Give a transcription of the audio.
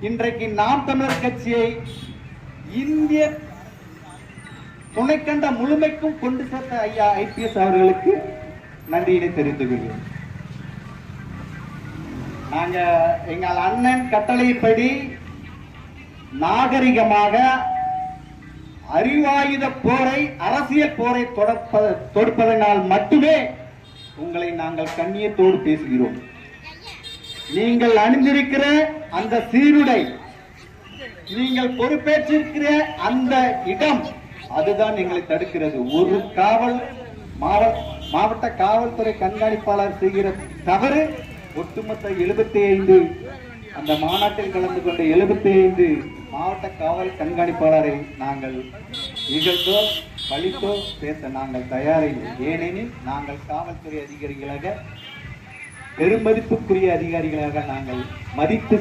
இன்றைக்கு நாம் தமிழர் கட்சியை இந்திய துணைக்கண்ட முழுமைக்கும் கொண்டு சேர்த்த ஐயா ஐபிஎஸ் அவர்களுக்கு நன்றியினை தெரிவித்துக் கொள்கிறோம். நாங்க எங்கள் அண்ணன் கட்டளைப்படி நாகரிகமாக அறிவாயுத போரை, அரசியல் போரை தொடுப்பதனால் மட்டுமே உங்களை நாங்கள் கண்ணியத்தோடு பேசுகிறோம். நீங்கள் அணிந்திருக்கிற அந்த சீருடை, நீங்கள் பொறுப்பேற்றிருக்கிற அந்த இடம், அதுதான் எங்களை தடுக்கிறது. ஒரு மாவட்ட காவல்துறை கண்காணிப்பாளர் செய்கிற தவறு ஒட்டுமொத்த 75 அந்த மாநாட்டில் கலந்து கொண்ட 75 மாவட்ட காவல் கண்காணிப்பாளரை நாங்கள் இகழ்ந்தோ பழித்தோ பேச நாங்கள் தயாரில்லை. ஏனெனில் நாங்கள் காவல்துறை அதிகாரிகளாக, பெருமதிப்புக்குரிய அதிகாரிகளாக நாங்கள் மதித்து